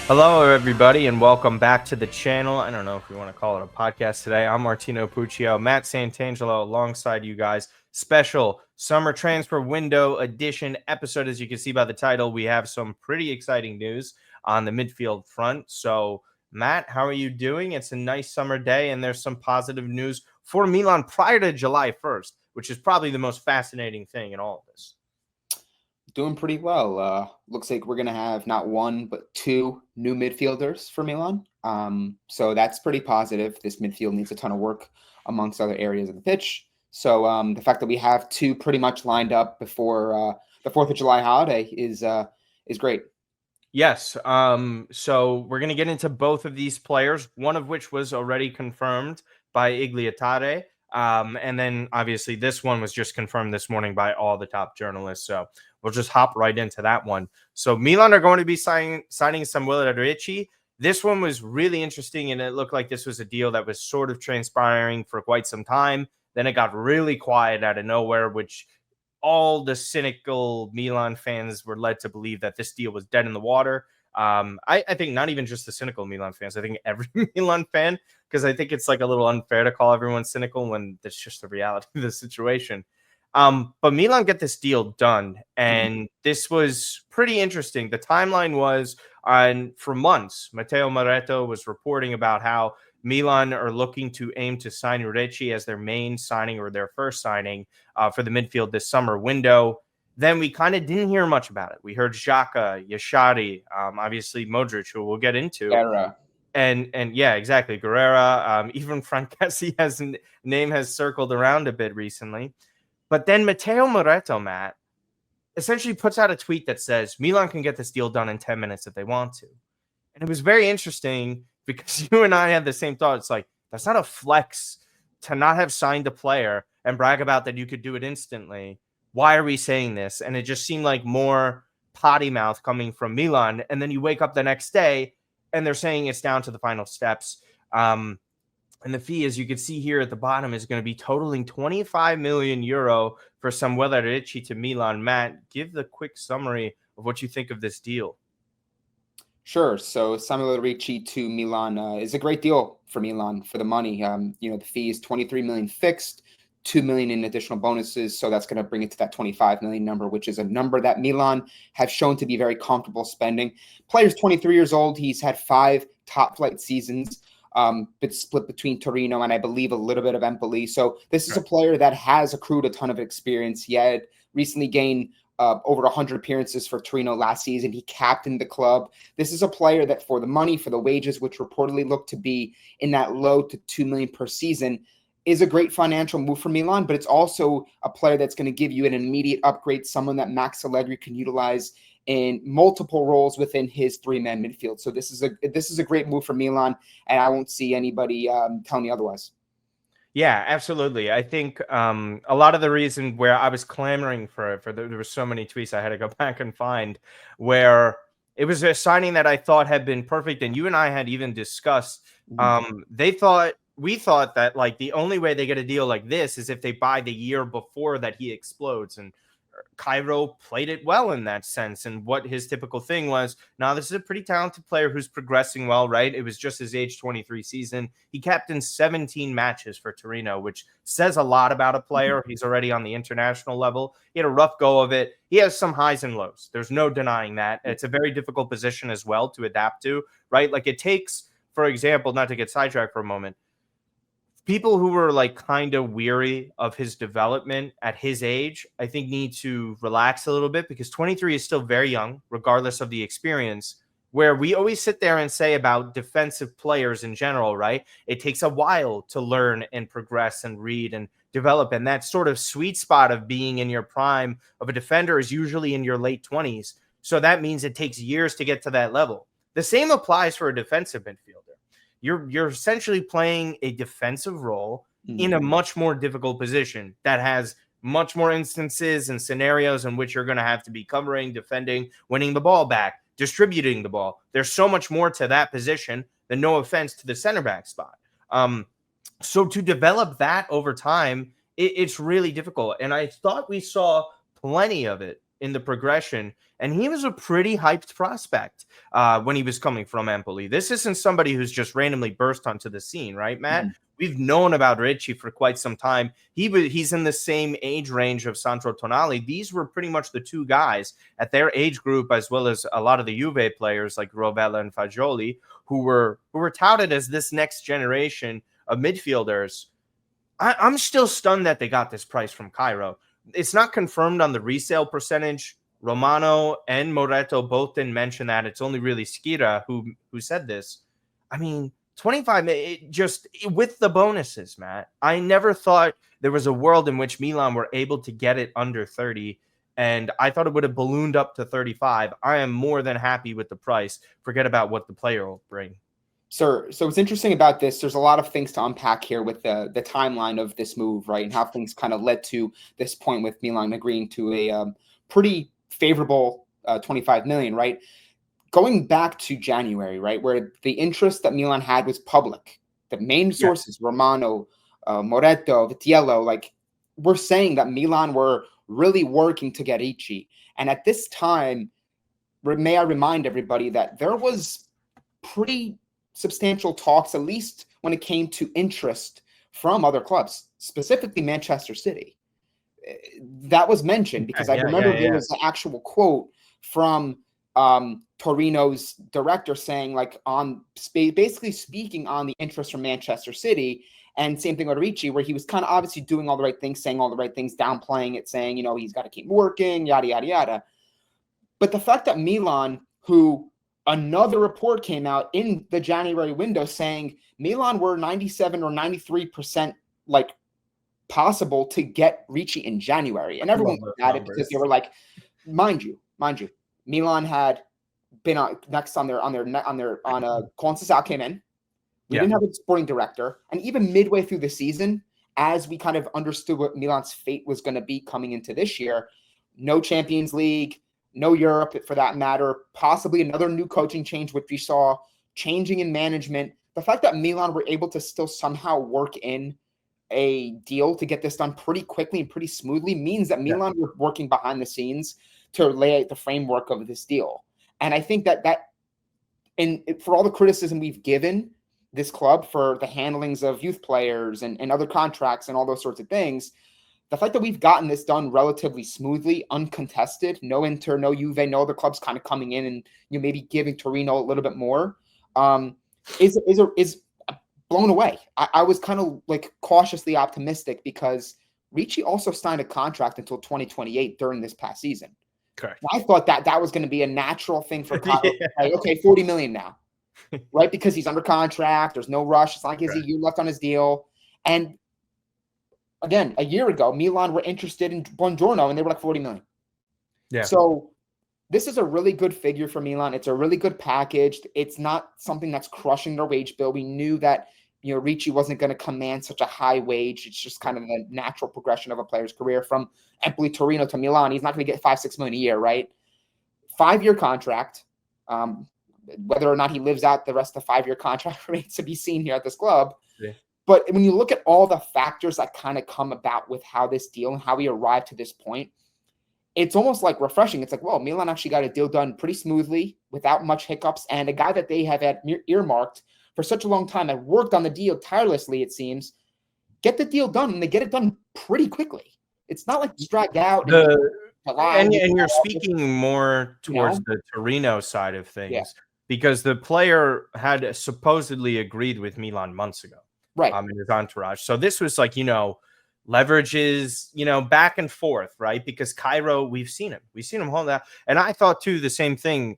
Hello, everybody, and welcome back to the channel. I don't know if we want to call it a podcast today. I'm Martino Puccio, Matt Santangelo, alongside you guys. Special summer transfer window edition episode. As you can see by the title, we have some pretty exciting news on the midfield front. So, Matt, how are you doing? It's a nice summer day, and there's some positive news for Milan prior to July 1st, which is probably the most fascinating thing in all of this. Doing pretty well. Looks like we're going to have not one, but two new midfielders for Milan. So that's pretty positive. This midfield needs a ton of work amongst other areas of the pitch. So the fact that we have two pretty much lined up before the 4th of July holiday is great. Yes. So we're going to get into both of these players, one of which was already confirmed by Igliatare. And then obviously this one was just confirmed this morning by all the top journalists. So we'll just hop right into that one. So Milan are going to be signing Samuele Ricci. This one was really interesting, and it looked like this was a deal that was sort of transpiring for quite some time. Then it got really quiet out of nowhere, which all the cynical Milan fans were led to believe that this deal was dead in the water. I think not even just the cynical Milan fans. I think every Milan fan, because I think it's like a little unfair to call everyone cynical when that's just the reality of the situation. But Milan get this deal done, and this was pretty interesting. The timeline was for months, Matteo Moretto was reporting about how Milan are looking to aim to sign Ricci as their main signing or their first signing for the midfield this summer window. Then we kind of didn't hear much about it. We heard Xhaka, Yashari, obviously Modric, who we'll get into. Era. And yeah, exactly. Guerrera, even Frankesi name has circled around a bit recently. But then Matteo Moretto, Matt, essentially puts out a tweet that says Milan can get this deal done in 10 minutes if they want to. And it was very interesting because you and I had the same thought. It's like, that's not a flex to not have signed a player and brag about that you could do it instantly. Why are we saying this? And it just seemed like more potty mouth coming from Milan. And then you wake up the next day and they're saying it's down to the final steps. And the fee, as you can see here at the bottom, is going to be totaling 25 million euro for Samuele Ricci to Milan. Matt, give the quick summary of what you think of this deal. Sure. So Samuele Ricci to Milan is a great deal for Milan for the money. The fee is 23 million fixed, 2 million in additional bonuses. So that's going to bring it to that 25 million number, which is a number that Milan have shown to be very comfortable spending. Player's 23 years old. He's had 5 top flight seasons. But split between Torino and I believe a little bit of Empoli. So this is a player that has accrued a ton of experience. He had recently gained over 100 appearances for Torino last season. He captained the club. This is a player that for the money, for the wages, which reportedly look to be in that low to 2 million per season, is a great financial move for Milan, but it's also a player that's going to give you an immediate upgrade, someone that Max Allegri can utilize in multiple roles within his 3-man midfield. So this is a great move for Milan, and I won't see anybody telling me otherwise. Yeah, absolutely. I think a lot of the reason where I was clamoring for it, there were so many tweets I had to go back and find, where it was a signing that I thought had been perfect, and you and I had even discussed. We thought that like the only way they get a deal like this is if they buy the year before that he explodes, and Cairo played it well in that sense. And what his typical thing was, now this is a pretty talented player who's progressing well, right? It was just his age 23 season. He captained 17 matches for Torino, which says a lot about a player. He's already on the international level. He had a rough go of it. He has some highs and lows. There's no denying that. It's a very difficult position as well to adapt to, right? Like it takes, for example, not to get sidetracked for a moment, people who were like kind of weary of his development at his age, I think need to relax a little bit because 23 is still very young, regardless of the experience. Where we always sit there and say about defensive players in general, right? It takes a while to learn and progress and read and develop. And that sort of sweet spot of being in your prime of a defender is usually in your late 20s. So that means it takes years to get to that level. The same applies for a defensive midfielder. You're essentially playing a defensive role in a much more difficult position that has much more instances and scenarios in which you're going to have to be covering, defending, winning the ball back, distributing the ball. There's so much more to that position than, no offense, to the center back spot. So to develop that over time, it's really difficult. And I thought we saw plenty of it in the progression, and he was a pretty hyped prospect when he was coming from Empoli. This isn't somebody who's just randomly burst onto the scene, right, Matt? Mhm. We've known about Ricci for quite some time. He's in the same age range of Sandro Tonali. These were pretty much the two guys at their age group, as well as a lot of the Juve players like Rovella and Fagioli, who were touted as this next generation of midfielders. I'm still stunned that they got this price from Cairo. It's not confirmed on the resale percentage. Romano and Moretto both didn't mention that. It's only really Skira who said this. I mean, 25 just with the bonuses, Matt. I never thought there was a world in which Milan were able to get it under 30, and I thought it would have ballooned up to 35. I am more than happy with the price. Forget about what the player will bring. Sir, so what's interesting about this, there's a lot of things to unpack here with the timeline of this move, right? And how things kind of led to this point with Milan agreeing to a pretty favorable 25 million, right? Going back to January, right, where the interest that Milan had was public. The main sources, Romano, Moretto, Vitiello, like, we're saying that Milan were really working to get Ricci. And at this time, may I remind everybody that there was pretty substantial talks, at least when it came to interest from other clubs, specifically Manchester City. That was mentioned because I remember there was an actual quote from Torino's director saying, like, on basically speaking on the interest from Manchester City. And same thing with Ricci, where he was kind of obviously doing all the right things, saying all the right things, downplaying it, saying, you know, he's got to keep working, yada, yada, yada. But the fact that Milan, who another report came out in the January window saying Milan were 97 or 93% like possible to get Ricci in January. And everyone looked at it because they were like, mind you, Milan had been next on Conceição came in. We didn't have a sporting director. And even midway through the season, as we kind of understood what Milan's fate was going to be coming into this year, no Champions League, no Europe for that matter, possibly another new coaching change, which we saw, changing in management. The fact that Milan were able to still somehow work in a deal to get this done pretty quickly and pretty smoothly means that Milan were working behind the scenes to lay out the framework of this deal. And I think that and for all the criticism we've given this club for the handlings of youth players and other contracts and all those sorts of things, the fact that we've gotten this done relatively smoothly, uncontested, no Inter, no Juve, no other clubs kind of coming in and maybe giving Torino a little bit more, is blown away. I was kind of like cautiously optimistic because Ricci also signed a contract until 2028 during this past season. Correct. And I thought that was going to be a natural thing for Kyle. Like, okay, 40 million now, right? Because he's under contract. There's no rush. It's not like he has a year left on his deal. And again, a year ago, Milan were interested in Buongiorno, and they were like 40 million. Yeah. So this is a really good figure for Milan. It's a really good package. It's not something that's crushing their wage bill. We knew that, Ricci wasn't going to command such a high wage. It's just kind of the natural progression of a player's career from Empoli, Torino to Milan. He's not going to get 5-6 million a year, right? 5-year contract. Whether or not he lives out the rest of the 5-year contract remains to be seen here at this club. Yeah. But when you look at all the factors that kind of come about with how this deal and how we arrived to this point, it's almost like refreshing. It's like, well, Milan actually got a deal done pretty smoothly without much hiccups. And a guy that they have had earmarked for such a long time and worked on the deal tirelessly, it seems, get the deal done. And they get it done pretty quickly. It's not like it's dragged out. And you're speaking more towards the Torino side of things because the player had supposedly agreed with Milan months ago. Right. In his entourage. So this was like, leverages, back and forth, right? Because Cairo, we've seen him hold that. And I thought too, the same thing.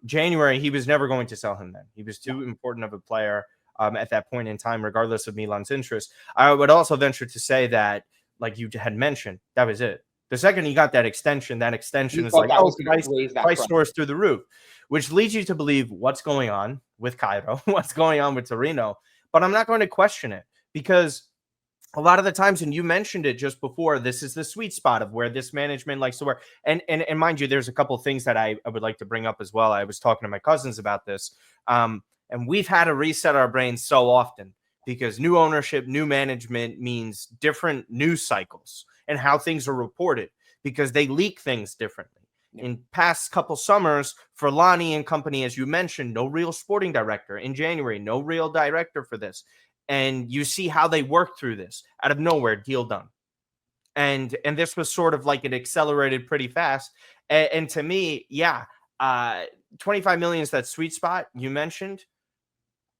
January, he was never going to sell him then. He was too important of a player at that point in time, regardless of Milan's interest. I would also venture to say that, like you had mentioned, that was it. The second he got that extension is like, price soars through the roof, which leads you to believe what's going on with Cairo, what's going on with Torino. But I'm not going to question it because a lot of the times, and you mentioned it just before, this is the sweet spot of where this management likes to work. And mind you, there's a couple of things that I would like to bring up as well. I was talking to my cousins about this. And we've had to reset our brains so often because new ownership, new management means different news cycles and how things are reported. because they leak things differently. Yeah. In past couple summers, for Lonnie and company, as you mentioned, no real sporting director. In January, no real director for this. And you see how they work through this. Out of nowhere, deal done. And this was sort of like it accelerated pretty fast. And to me, yeah, uh 25 million is that sweet spot you mentioned.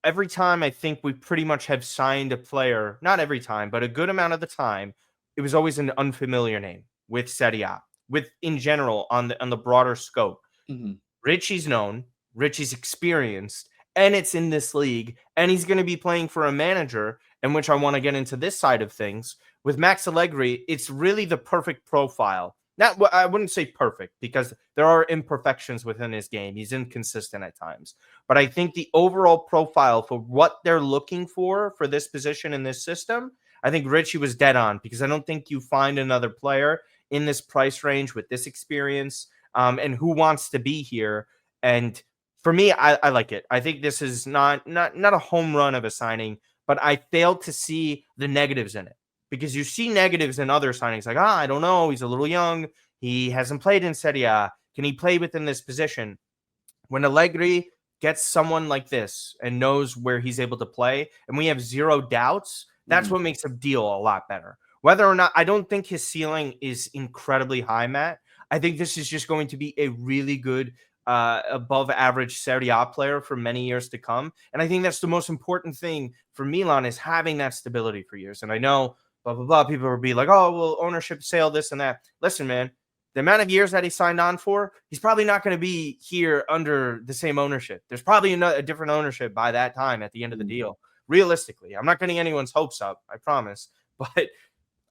Every time I think we pretty much have signed a player, not every time, but a good amount of the time, it was always an unfamiliar name with Serie A, with in general on the broader scope. Mhm. Ricci's known, Ricci's experienced, and it's in this league, and he's going to be playing for a manager, in which I want to get into this side of things. With Max Allegri, it's really the perfect profile. Not, I wouldn't say perfect because there are imperfections within his game. He's inconsistent at times. But I think the overall profile for what they're looking for this position in this system, I think Ricci was dead on, because I don't think you find another player in this price range with this experience, and who wants to be here. And for me, I like it. I think this is not a home run of a signing, but I failed to see the negatives in it, because you see negatives in other signings like, I don't know, he's a little young, he hasn't played in Serie A, can he play within this position? When Allegri gets someone like this and knows where he's able to play, and we have zero doubts, that's Mhm. what makes a deal a lot better. Whether or not, I don't think his ceiling is incredibly high, Matt. I think this is just going to be a really good, above average Serie A player for many years to come. And I think that's the most important thing for Milan, is having that stability for years. And I know, blah, blah, blah, people will be like, oh, well, ownership sale, this and that. Listen, man, the amount of years that he signed on for, he's probably not going to be here under the same ownership. There's probably a different ownership by that time at the end of the Mhm. deal. Realistically, I'm not getting anyone's hopes up, I promise. But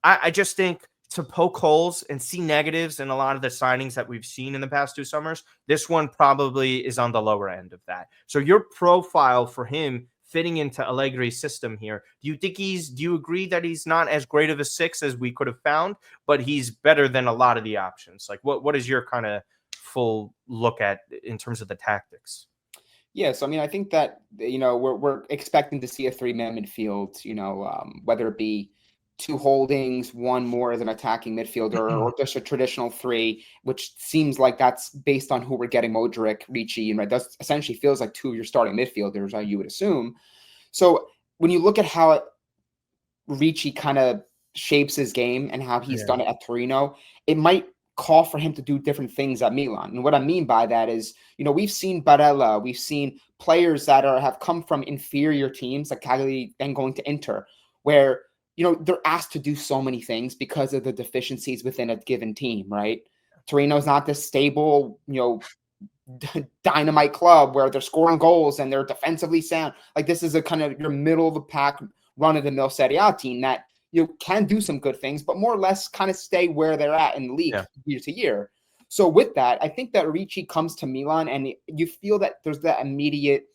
I just think, to poke holes and see negatives in a lot of the signings that we've seen in the past 2 summers, this one probably is on the lower end of that. So your profile for him fitting into Allegri's system here, do you agree that he's not as great of a 6 as we could have found, but he's better than a lot of the options? Like, what is your kind of full look at in terms of the tactics? Yeah, so I mean, I think that we're expecting to see a three-man midfield. Whether it be two holdings, one more as an attacking midfielder, or just a traditional three, which seems like that's based on who we're getting: Modric, Ricci, and right. That essentially feels like two of your starting midfielders, you would assume. So when you look at how Ricci kind of shapes his game and how he's Yeah. done it at Torino, it might call for him to do different things at Milan. And what I mean by that is, we've seen Barella, we've seen players that have come from inferior teams like Cagliari, then going to Inter, where they're asked to do so many things because of the deficiencies within a given team, right? Torino's not this stable, dynamite club where they're scoring goals and they're defensively sound. Like, this is a kind of your middle of the pack, run of the mill Serie A team that can do some good things, but more or less kind of stay where they're at in the league Yeah. year to year. So with that, I think that Ricci comes to Milan and you feel that there's that immediate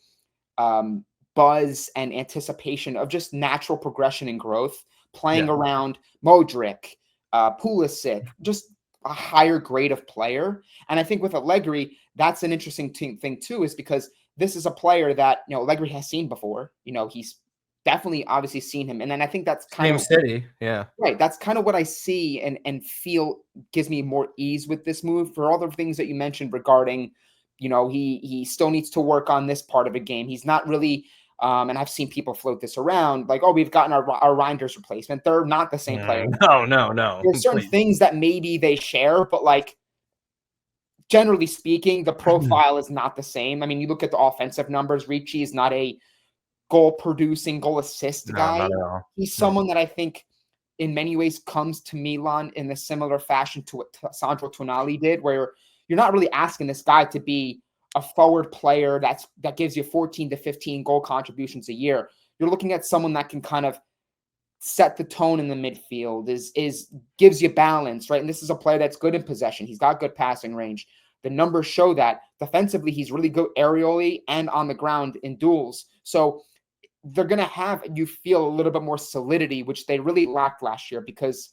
buzz and anticipation of just natural progression and growth, playing Yeah. around Modric, Pulisic, just a higher grade of player. And I think with Allegri, that's an interesting thing too, is because this is a player that Allegri has seen before. He's definitely obviously seen him, and then I think that's kind Same of city. Yeah. right. That's kind of what I see and feel gives me more ease with this move, for all the things that you mentioned regarding, he still needs to work on this part of a game. He's not really. And I've seen people float this around like, oh, we've gotten our Reinders replacement. They're not the same player. No, no, no. There's certain Please. things that maybe they share, but like, generally speaking, the profile is not the same. I mean, you look at the offensive numbers. Ricci is not a goal producing, goal assist No, guy. not at all. He's No. someone that I think in many ways comes to Milan in a similar fashion to what Sandro Tonali did, where you're not really asking this guy to be a forward player that gives you 14 to 15 goal contributions a year. You're looking at someone that can kind of set the tone in the midfield, is gives you balance, right? And this is a player that's good in possession. He's got good passing range. The numbers show that defensively, he's really good aerially and on the ground in duels. So they're going to have, you feel, a little bit more solidity, which they really lacked last year because,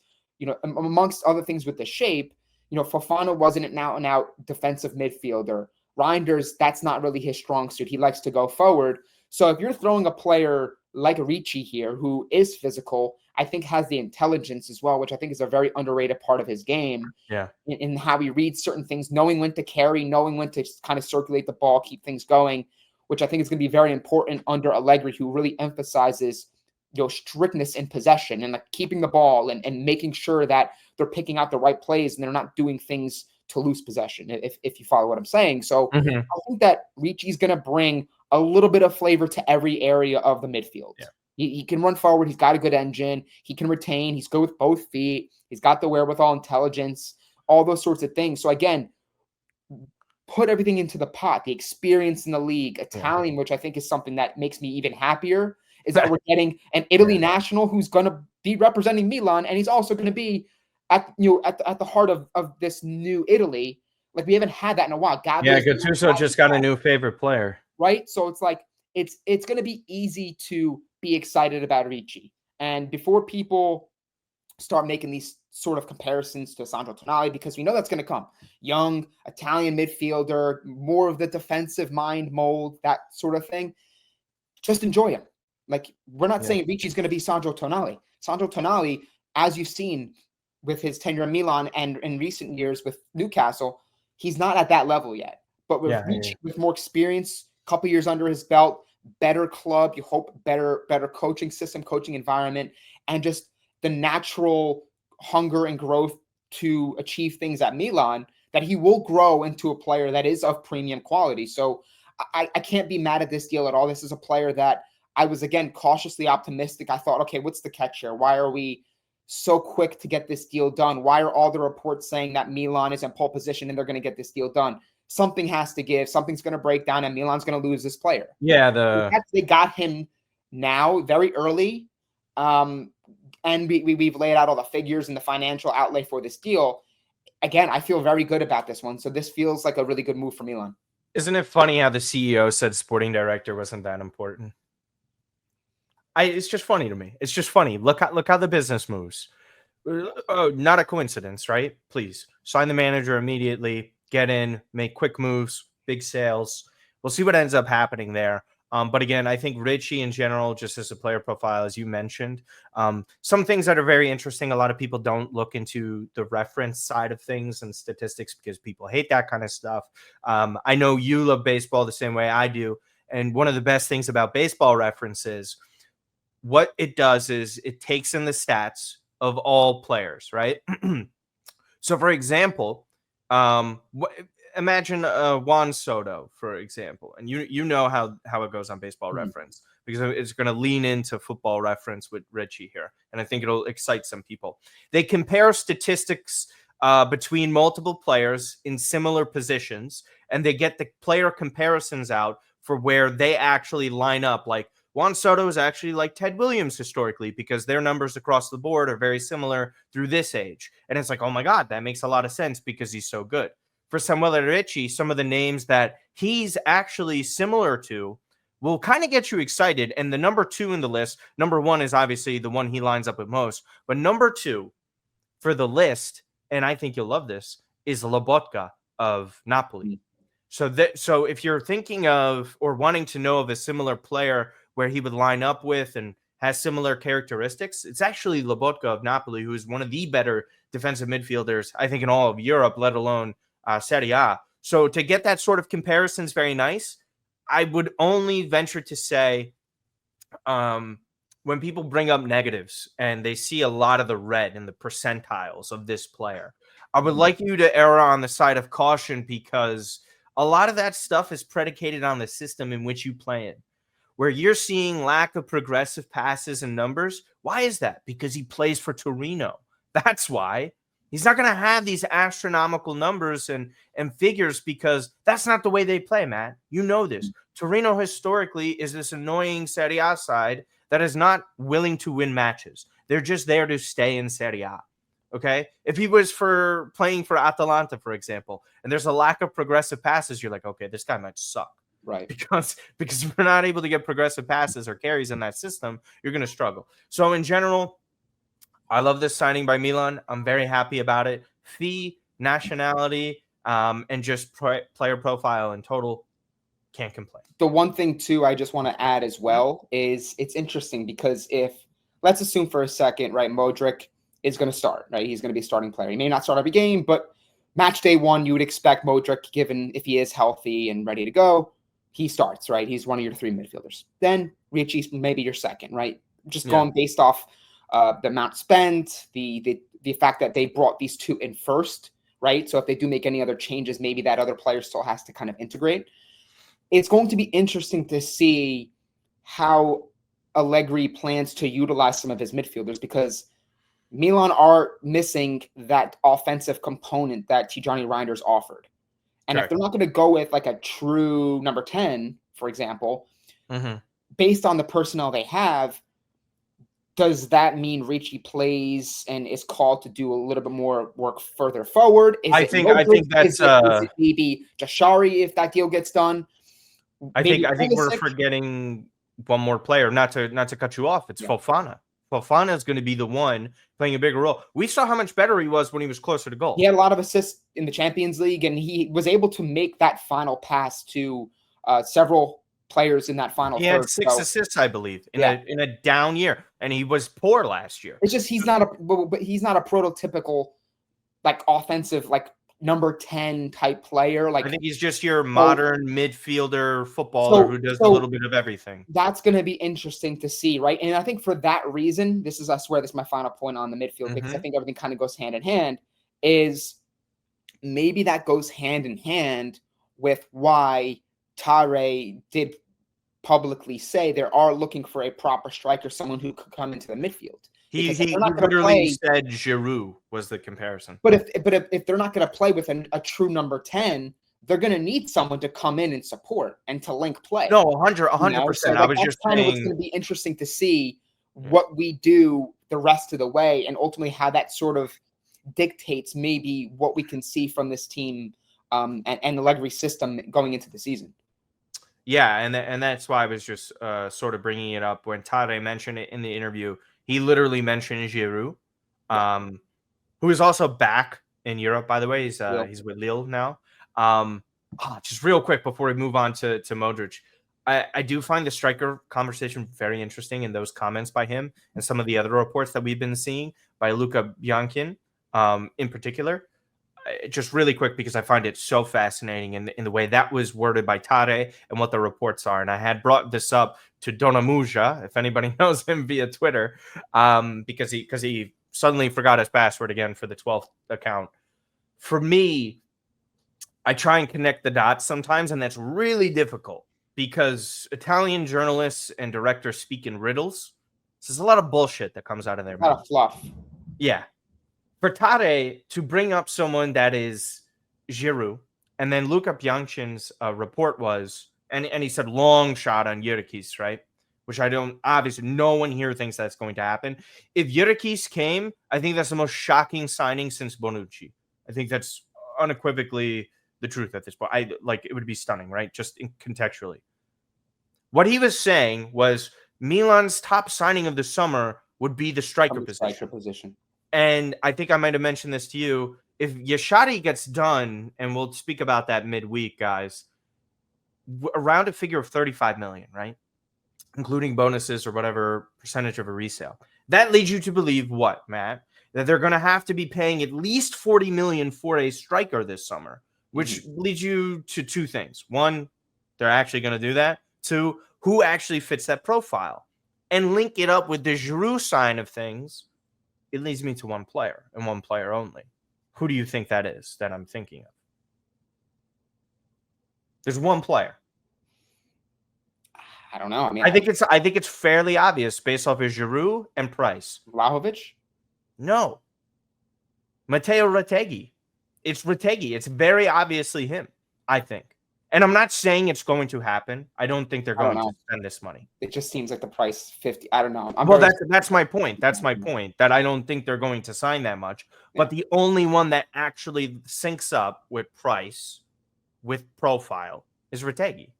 amongst other things with the shape, Fofana wasn't an out and out defensive midfielder. Reinders, that's not really his strong suit. He likes to go forward. So if you're throwing a player like Ricci here, who is physical, I think has the intelligence as well, which I think is a very underrated part of his game. Yeah. In how he reads certain things, knowing when to carry, knowing when to kind of circulate the ball, keep things going, which I think is going to be very important under Allegri, who really emphasizes strictness in possession and like keeping the ball and making sure that they're picking out the right plays and they're not doing things to lose possession, if you follow what I'm saying. So Mm-hmm. I think that Ricci's going to bring a little bit of flavor to every area of the midfield. Yeah. He can run forward. He's got a good engine. He can retain. He's good with both feet. He's got the wherewithal, intelligence, all those sorts of things. So again, put everything into the pot, the experience in the league, Italian, which I think is something that makes me even happier, is that we're getting an Italy national who's going to be representing Milan, and he's also going to be at the heart of this new Italy. Like we haven't had that in a while. Gattuso just got a new favorite player, right? So it's like it's going to be easy to be excited about Ricci, and before people start making these sort of comparisons to Sandro Tonali, because we know that's going to come. Young Italian midfielder, more of the defensive mind mold, that sort of thing. Just enjoy him. Like, we're not saying Ricci's going to be Sandro Tonali. Sandro Tonali, as you've seen with his tenure in Milan and in recent years with Newcastle, he's not at that level yet. But with Ricci, with more experience, a couple years under his belt, better club, you hope better coaching system, coaching environment, and just the natural hunger and growth to achieve things at Milan, that he will grow into a player that is of premium quality. So I can't be mad at this deal at all. This is a player that I was, again, cautiously optimistic. I thought, okay, what's the catch here? Why are we so quick to get this deal done? Why are all the reports saying that Milan is in pole position and they're going to get this deal done? Something has to give. Something's going to break down, and Milan's going to lose this player. Yeah, they got him now very early. And we've laid out all the figures and the financial outlay for this deal. Again, I feel very good about this one. So this feels like a really good move for Milan. Isn't it funny how the CEO said sporting director wasn't that important? It's just funny to me. It's just funny. Look how the business moves. Oh, not a coincidence, right? Please sign the manager immediately. Get in, make quick moves, big sales. We'll see what ends up happening there. But again, I think Ricci in general, just as a player profile, as you mentioned, some things that are very interesting. A lot of people don't look into the reference side of things and statistics because people hate that kind of stuff. I know you love baseball the same way I do. And one of the best things about baseball references, what it does is it takes in the stats of all players, right? So, for example, imagine Juan Soto, for example, and you know how it goes on Baseball Reference, because it's going to lean into Football Reference with Ricci here, and I think it'll excite some people. They compare statistics between multiple players in similar positions, and they get the player comparisons out for where they actually line up. Like Juan Soto is actually like Ted Williams historically, because their numbers across the board are very similar through this age. And it's like, oh my God, that makes a lot of sense because he's so good. For Samuele Ricci, some of the names that he's actually similar to will kind of get you excited. And the number 2 in the list, number 1 is obviously the one he lines up with most, but number 2 for the list, and I think you'll love this, is Lobotka of Napoli. So if you're thinking of or wanting to know of a similar player where he would line up with and has similar characteristics, it's actually Lobotka of Napoli, who is one of the better defensive midfielders, I think, in all of Europe, let alone Serie A. So to get that sort of comparison is very nice. I would only venture to say when people bring up negatives and they see a lot of the red in the percentiles of this player, I would like you to err on the side of caution, because a lot of that stuff is predicated on the system in which you play in, where you're seeing lack of progressive passes and numbers. Why is that? Because he plays for Torino. That's why. He's not going to have these astronomical numbers and figures, because that's not the way they play, Matt. You know this. Torino historically is this annoying Serie A side that is not willing to win matches. They're just there to stay in Serie A. Okay? If he was playing for Atalanta, for example, and there's a lack of progressive passes, you're like, okay, this guy might suck. Right. Because if we're not able to get progressive passes or carries in that system, you're going to struggle. So in general, I love this signing by Milan. I'm very happy about it. Fee, nationality, and just player profile in total, can't complain. The one thing, too, I just want to add as well is it's interesting because if let's assume for a second, right, Modric is going to start, right? He's going to be a starting player. He may not start every game, but match day 1, you would expect Modric, given if he is healthy and ready to go, he starts, right? He's one of your 3 midfielders. Then Ricci's maybe your second, right? Just going based off the amount spent, the fact that they brought these 2 in first, right? So if they do make any other changes, maybe that other player still has to kind of integrate. It's going to be interesting to see how Allegri plans to utilize some of his midfielders, because Milan are missing that offensive component that Tijani Reinders offered. And if they're not going to go with like a true number 10, for example, based on the personnel they have, does that mean Ricci plays and is called to do a little bit more work further forward? I think that's is it maybe Jashari if that deal gets done? I think we're forgetting one more player. Not to cut you off. It's Fofana. Fofana is going to be the one playing a bigger role. We saw how much better he was when he was closer to goal. He had a lot of assists in the Champions League, and he was able to make that final pass to several players in that final. He had 6 assists, I believe, in a down year, and he was poor last year. It's just he's not a prototypical like offensive like number 10 type player. Like I think he's just your modern midfielder footballer who does a little bit of everything. That's going to be interesting to see, right? And I think for that reason, this is my final point on the midfield, because I think everything kind of goes hand in hand, is maybe that goes hand in hand with why Tare did publicly say they are looking for a proper striker, someone who could come into the midfield. He literally said Giroud was the comparison. But if they're not going to play with a true number 10, they're going to need someone to come in and support and to link play. No, 100%. So I was just saying, it's going to be interesting to see what we do the rest of the way, and ultimately how that sort of dictates maybe what we can see from this team and the Allegri system going into the season. Yeah, and that's why I was just sort of bringing it up when Tade mentioned it in the interview. He literally mentioned Giroud, who is also back in Europe, by the way. He's with Lille now. Just real quick before we move on to Modric, I do find the striker conversation very interesting, and those comments by him and some of the other reports that we've been seeing by Luka Modric in particular. Just really quick, because I find it so fascinating in the way that was worded by Tare and what the reports are. And I had brought this up to Donamuja, if anybody knows him via Twitter, because he suddenly forgot his password again for the 12th account. For me, I try and connect the dots sometimes, and that's really difficult because Italian journalists and directors speak in riddles. So there's a lot of bullshit that comes out of their mouth. A lot of fluff. Yeah. For Tade to bring up someone that is Giroud, and then Luka Modric's report was, and he said long shot on Yurikis, right? Which I don't, obviously, no one here thinks that's going to happen. If Yurikis came, I think that's the most shocking signing since Bonucci. I think that's unequivocally the truth at this point. It would be stunning, right? Just contextually. What he was saying was Milan's top signing of the summer would be the striker position. And I think I might have mentioned this to you. If Yashadi gets done, and we'll speak about that midweek, guys, around a figure of 35 million, right? Including bonuses or whatever percentage of a resale. That leads you to believe what, Matt? That they're going to have to be paying at least 40 million for a striker this summer, which leads you to 2 things. 1, they're actually going to do that. 2, who actually fits that profile? And link it up with the Giroud side of things. It leads me to one player and one player only. Who do you think that is that I'm thinking of? There's one player. I don't know. I mean, I think it's fairly obvious based off of Giroud and price. Vlahovic? No. Matteo Retegui. It's Retegui. It's very obviously him, I think. And I'm not saying it's going to happen. I don't think they're going to spend this money. It just seems like the price 50. I don't know. That's my point. That's my point, that I don't think they're going to sign that much. But the only one that actually syncs up with price, with profile, is Retegui.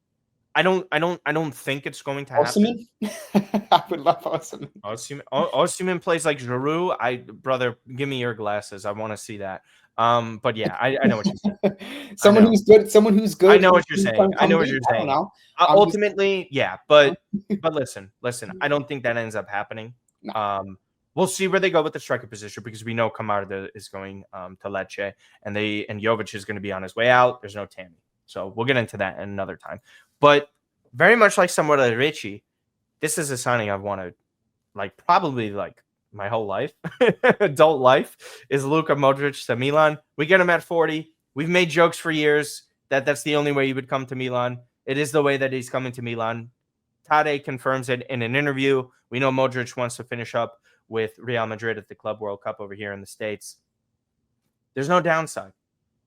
I don't think it's going to happen. I would love Osimhen. Osimhen plays like Giroud. Brother, give me your glasses. I want to see that. But yeah, I know what you're saying. Someone who's good. I know what you're saying. I know what you're saying. Ultimately, yeah, but listen. I don't think that ends up happening. No. We'll see where they go with the striker position because we know Camarda is going to Lecce and Jovic is going to be on his way out. There's no Tammy. So we'll get into that in another time. But very much like Samuele Ricci, this is a signing I've wanted probably my whole life, adult life, is Luka Modric to Milan. We get him at 40. We've made jokes for years that that's the only way he would come to Milan. It is the way that he's coming to Milan. Tade confirms it in an interview. We know Modric wants to finish up with Real Madrid at the Club World Cup over here in the States. There's no downside.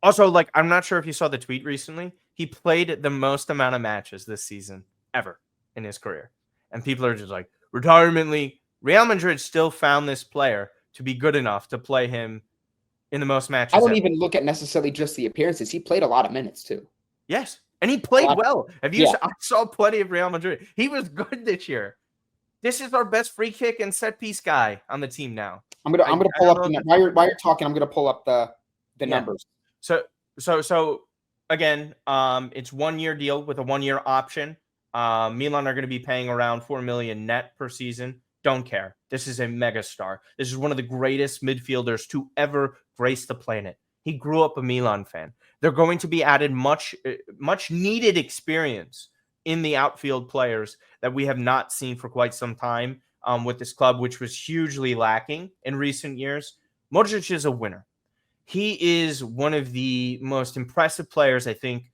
Also, I'm not sure if you saw the tweet recently. He played the most amount of matches this season ever in his career. And people are just like, retirement league. Real Madrid still found this player to be good enough to play him in the most matches. I don't even look at necessarily just the appearances. He played a lot of minutes too. Yes. And he played well. I saw plenty of Real Madrid. He was good this year. This is our best free kick and set piece guy on the team now. I'm gonna pull up while you're talking. I'm gonna pull up the numbers. So again, it's 1 year deal with a 1 year option. Milan are going to be paying around 4 million net per season. Don't care. This is a mega star. This is one of the greatest midfielders to ever grace the planet. He grew up a Milan fan. They're going to be added much needed experience in the outfield players that we have not seen for quite some time with this club, which was hugely lacking in recent years. Modric is a winner. He is one of the most impressive players, I think,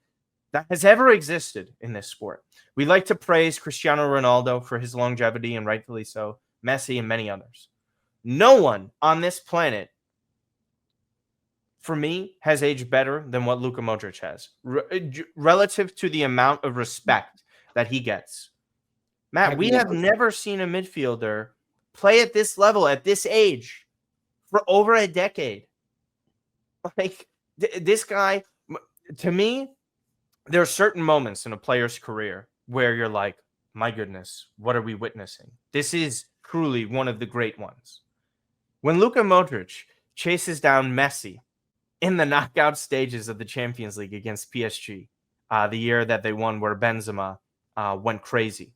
that has ever existed in this sport. We like to praise Cristiano Ronaldo for his longevity, and rightfully so, Messi and many others. No one on this planet, for me, has aged better than what Luka Modric has, relative to the amount of respect that he gets. Matt, we have never seen a midfielder play at this level, at this age, for over a decade. This guy, to me, there are certain moments in a player's career where you're like, my goodness, what are we witnessing? This is truly one of the great ones. When Luka Modric chases down Messi in the knockout stages of the Champions League against PSG, the year that they won where Benzema went crazy.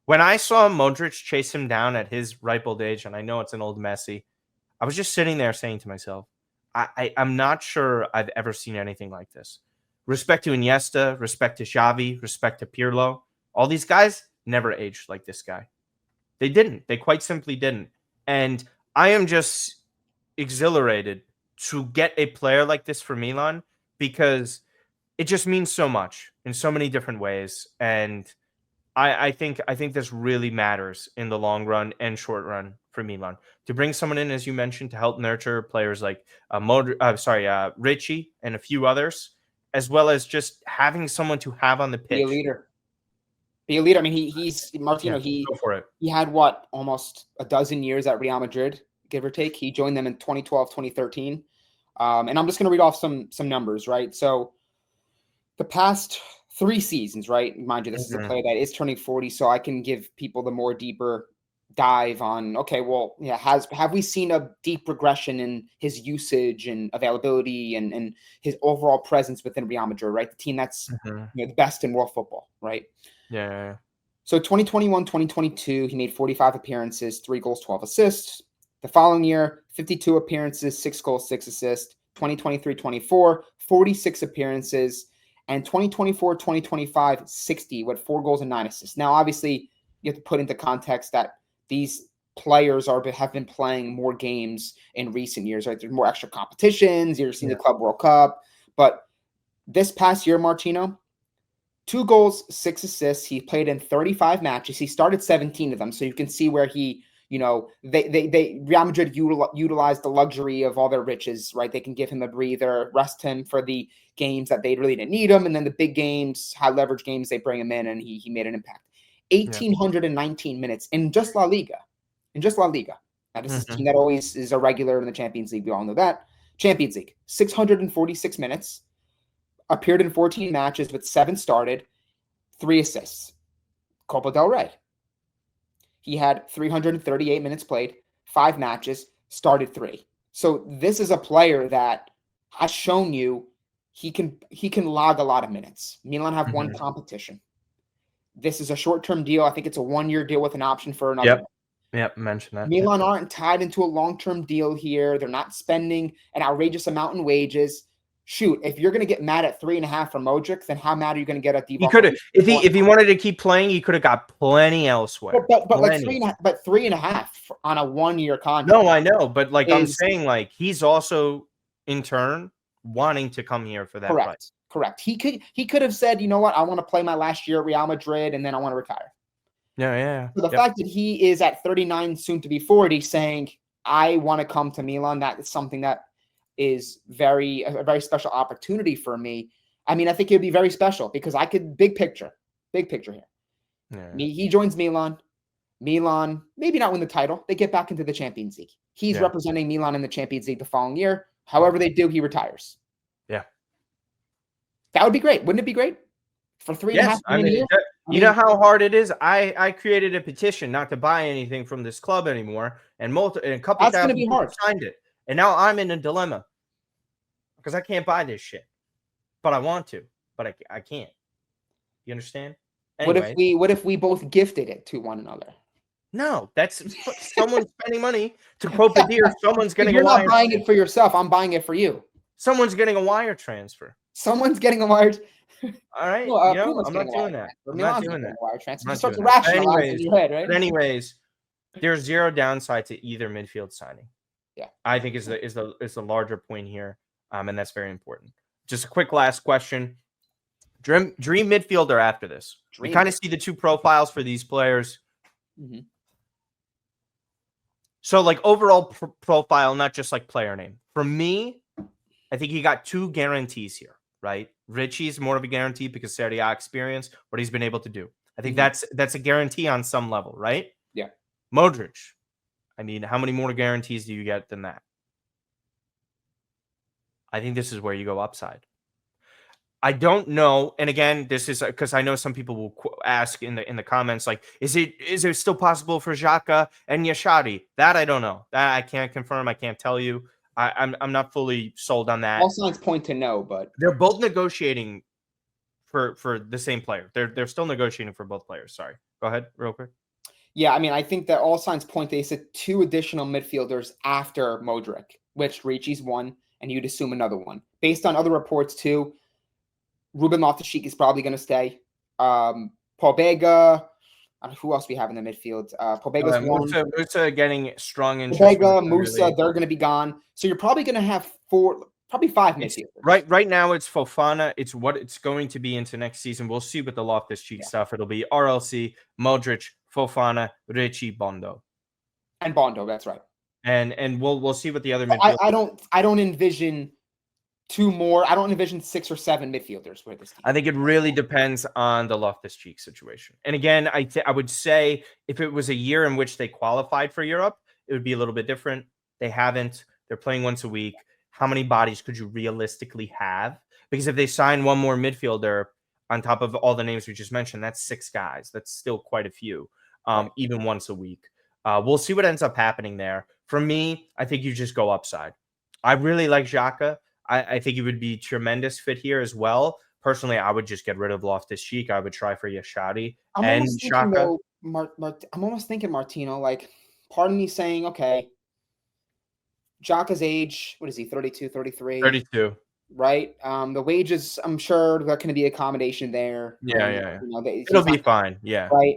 When I saw Modric chase him down at his ripe old age, and I know it's an old Messi, I was just sitting there saying to myself, I'm not sure I've ever seen anything like this. Respect to Iniesta, respect to Xavi, respect to Pirlo. All these guys never aged like this guy. They didn't. They quite simply didn't. And I am just exhilarated to get a player like this for Milan because it just means so much in so many different ways. And I think this really matters in the long run and short run for Milan. To bring someone in, as you mentioned, to help nurture players like Ricci and a few others, as well as just having someone to have on the pitch. Be a leader. I mean, he's Martino. Yeah, go for it. He had almost a dozen years at Real Madrid, give or take. He joined them in 2012, 2013. And I'm just going to read off some numbers, right? So the past 3 seasons, right? Mind you, this is a player that is turning 40, so I can give people the more deeper dive on, okay, well, yeah, have we seen a deep regression in his usage and availability and his overall presence within Real Madrid, right? The team that's the best in world football, right? Yeah. So 2021, 2022, he made 45 appearances, 3 goals, 12 assists. The following year, 52 appearances, 6 goals, 6 assists. 2023, 24, 46 appearances. And 2024, 2025, 60 with 4 goals and 9 assists. Now, obviously, you have to put into context that these players have been playing more games in recent years, right? There's more extra competitions. You're seeing the Club World Cup. But this past year, Martino, 2 goals, 6 assists. He played in 35 matches. He started 17 of them. So you can see where he, Real Madrid utilized the luxury of all their riches, right? They can give him a breather, rest him for the games that they really didn't need him. And then the big games, high leverage games, they bring him in and he made an impact. 1,819 minutes in just La Liga. Now, this is a team that always is a regular in the Champions League. We all know that. Champions League, 646 minutes. Appeared in 14 matches with 7 started, 3 assists. Copa del Rey. He had 338 minutes played, 5 matches, started 3. So this is a player that has shown you he can log a lot of minutes. Milan have one competition. This is a short-term deal. I think it's a 1-year deal with an option for another. Yep, mention that. Yep. Milan aren't tied into a long-term deal here. They're not spending an outrageous amount in wages. Shoot, if you're going to get mad at 3.5 for Modric, then how mad are you going to get at He Divock? could have, if he wanted to keep playing, he could have got plenty elsewhere. But like Plenty. 3.5 on a 1-year contract. No, I know, but like I'm is saying, like he's also in turn wanting to come here for that price. correct. Correct. He could have said, you know what, I want to play my last year at Real Madrid and then I want to retire. Yeah. So the fact that he is at 39, soon to be 40, saying, I want to come to Milan, that is something that is a very special opportunity for me. I mean, I think it would be very special because I could big picture here. Yeah. He joins Milan. Milan, maybe not win the title. They get back into the Champions League. He's representing Milan in the Champions League the following year. However they do, he retires. Yeah. That would be great. Wouldn't it be great? For 3.5 million a year? You know how hard it is? I created a petition not to buy anything from this club anymore, and a couple That's thousand gonna be people hard. signed it. And now I'm in a dilemma because I can't buy this shit. But I want to, but I can't. You understand? Anyway. What if we both gifted it to one another? No, that's someone spending money to quote the deer. Someone's getting You're a wire. not buying it for yourself. I'm buying it for you. Someone's getting a wire transfer. Someone's getting a wire. All right, No, I'm not doing that. I'm not doing that. Wire transfer. I'm You not start to doing that. rationalize in your head, right? But anyways, there's zero downside to either midfield signing. Yeah, I think is the larger point here, and that's very important. Just a quick last question: dream midfielder after this. We kind of see the two profiles for these players. Mm-hmm. So, like overall profile, not just like player name. For me, I think you got two guarantees here, right? Ricci's more of a guarantee because Serie A experience, what he's been able to do. I think that's a guarantee on some level, right? Yeah. Modric. I mean, how many more guarantees do you get than that? I think this is where you go upside. I don't know, and again, this is because I know some people will ask in the comments, like, is it still possible for Xhaka and Yashadi? That I don't know. That I can't confirm. I can't tell you. I'm not fully sold on that. All signs point to no, but they're both negotiating for the same player. They're still negotiating for both players. Sorry, go ahead, real quick. Yeah, I mean, I think that all signs point they said 2 additional midfielders after Modric, which Ricci's one, and you'd assume another one. Based on other reports too, Ruben Loftus-Cheek is probably going to stay. Paul Bega. Who else we have in the midfield? Paul Bega's one. Musa getting strong interest. Bega, Musa, they're going to be gone. So you're probably going to have 5 midfielders. Right now, it's Fofana. It's what it's going to be into next season. We'll see with the Loftus-Cheek stuff. It'll be RLC, Modric, Fofana, Ricci, Bondo. And Bondo, that's right. And we'll see what the other midfielders. I don't envision 2 more. I don't envision 6 or 7 midfielders with this team. I think it really depends on the Loftus-Cheek situation. And again, I would say if it was a year in which they qualified for Europe, it would be a little bit different. They haven't. They're playing once a week. How many bodies could you realistically have? Because if they sign one more midfielder on top of all the names we just mentioned, that's 6 guys. That's still quite a few, even once a week. We'll see what ends up happening there. For me, I think you just go upside. I really like Xhaka. I think he would be tremendous fit here as well. Personally, I would just get rid of Loftus-Cheek. I would try for Yashadi and Xhaka. I'm almost thinking Martino, like, part of me saying, okay, Xhaka's age, what is he, 32, 33? 32. Right? The wages, I'm sure there's going to be accommodation there. Yeah. You know, it'll be fine. Yeah. Right?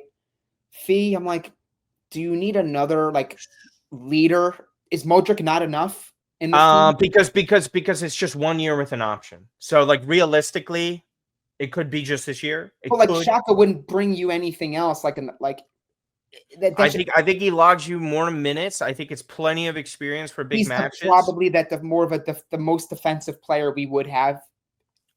Fee, I'm like, do you need another, like, leader? Is Modric not enough? Because it's just 1 year with an option. So like realistically, it could be just this year. But like Xhaka wouldn't bring you anything else. I think he logs you more minutes. I think it's plenty of experience for big matches. Probably the more of the most defensive player we would have.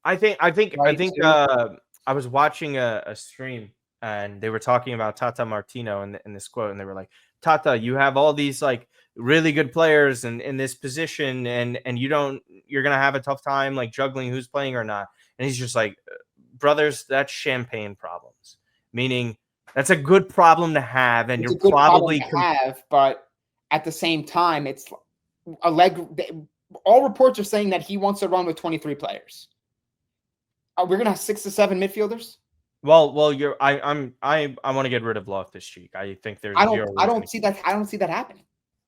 I think I was watching a stream and they were talking about Tata Martino in this quote, and they were like, Tata, you have all these like really good players in this position, and you're gonna have a tough time like juggling who's playing or not. And he's just like, brothers, that's champagne problems, meaning that's a good problem to have, and you're probably but at the same time, it's all reports are saying that he wants to run with 23 players. We're gonna have 6 to 7 midfielders. Well, I want to get rid of Loftus-Cheek. I think there's zero I reason to don't see keep that. him. I don't see that happening.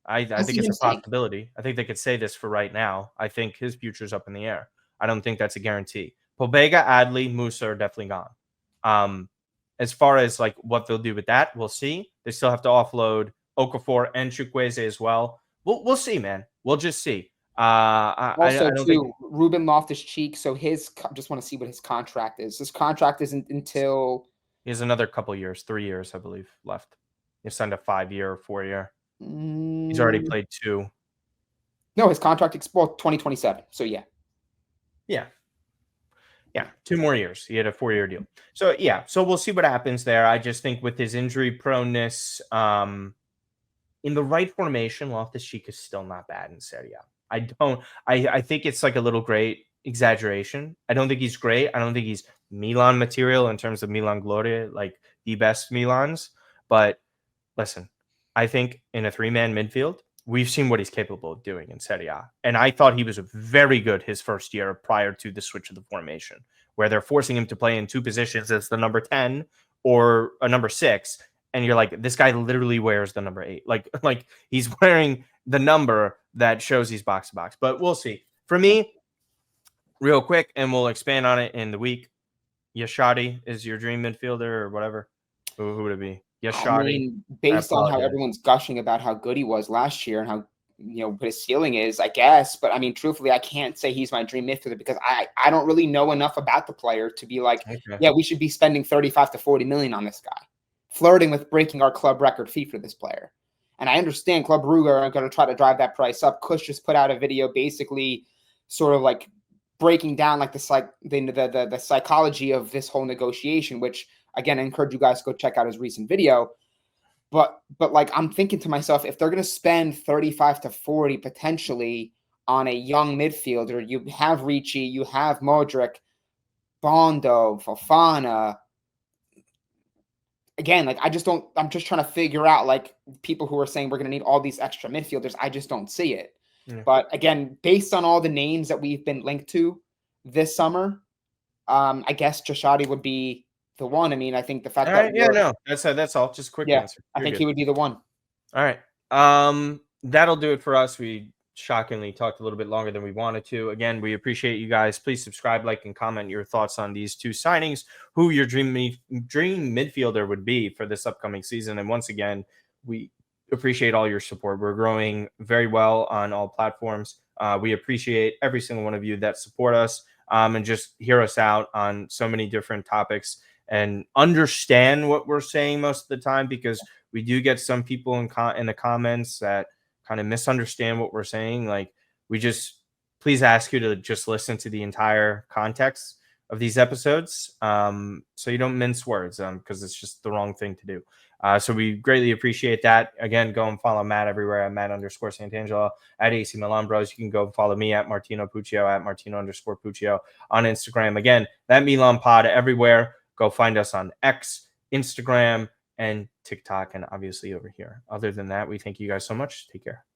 I I think see it's him a staying. possibility. I think they could say this for right now. I think his future's up in the air. I don't think that's a guarantee. Pobega, Adley, Musa are definitely gone. Um, as far as like what they'll do with that, we'll see. They still have to offload Okafor and Chukwueze as well. We'll see, man. We'll just see. I Also, don't think too, Ruben Loftus-Cheek. So just want to see what his contract is. His contract isn't until he has another couple years, 3 years, I believe, left. He signed a 5 year or 4 year. He's already mm, played two. no, his contract expires 2027. So yeah. Yeah. Yeah, 2 more years. He had a 4 year deal. So yeah, so we'll see what happens there. I just think with his injury proneness, in the right formation, Loftus Cheek is still not bad in Serie A. I don't. I think it's like a little great exaggeration. I don't think he's great. I don't think he's Milan material in terms of Milan Gloria, like the best Milans. But listen, I think in a three-man midfield, we've seen what he's capable of doing in Serie A. And I thought he was very good his first year prior to the switch of the formation, where they're forcing him to play in two positions as the number 10 or a number 6. And you're like, this guy literally wears the number 8. Like he's wearing the number that shows he's box to box. But we'll see. For me, real quick, and we'll expand on it in the week. Yashadi is your dream midfielder or whatever. Who would it be? I Yashadi. mean, I based on how apologize. everyone's gushing about how good he was last year and how what his ceiling is, I guess. But I mean, truthfully, I can't say he's my dream midfielder because I don't really know enough about the player to be like, Okay. yeah, we should be spending 35 to 40 million on this guy, flirting with breaking our club record fee for this player. And I understand Club Brugge are going to try to drive that price up. Kush just put out a video basically sort of like breaking down like the psychology of this whole negotiation, which again, I encourage you guys to go check out his recent video. But like I'm thinking to myself, if they're going to spend 35 to 40 potentially on a young midfielder, you have Ricci, you have Modric, Bondo, Fofana. Again, like I just don't. I'm just trying to figure out like people who are saying we're going to need all these extra midfielders. I just don't see it. Yeah. But again, based on all the names that we've been linked to this summer, I guess Jashadi would be the one. I mean, I think the fact All that right. Yeah, no. That's all. Just a quick yeah, answer. I You're think good. he would be the one. All right. That'll do it for us. We shockingly talked a little bit longer than we wanted to. Again, we appreciate you guys. Please subscribe, like, and comment your thoughts on these two signings, who your dream midfielder would be for this upcoming season. And once again, we appreciate all your support. We're growing very well on all platforms. We appreciate every single one of you that support us and just hear us out on so many different topics and understand what we're saying most of the time, because we do get some people in the comments that kind of misunderstand what we're saying. Like, we just please ask you to just listen to the entire context of these episodes, so you don't mince words, because it's just the wrong thing to do. So we greatly appreciate that. Again, go and follow Matt everywhere at Matt_Santangelo, at AC Milan Bros. You can go and follow me at Martino Puccio, at Martino_Puccio on Instagram. Again, that Milan pod everywhere. Go find us on X, Instagram, and TikTok, and obviously over here. Other than that, we thank you guys so much. Take care.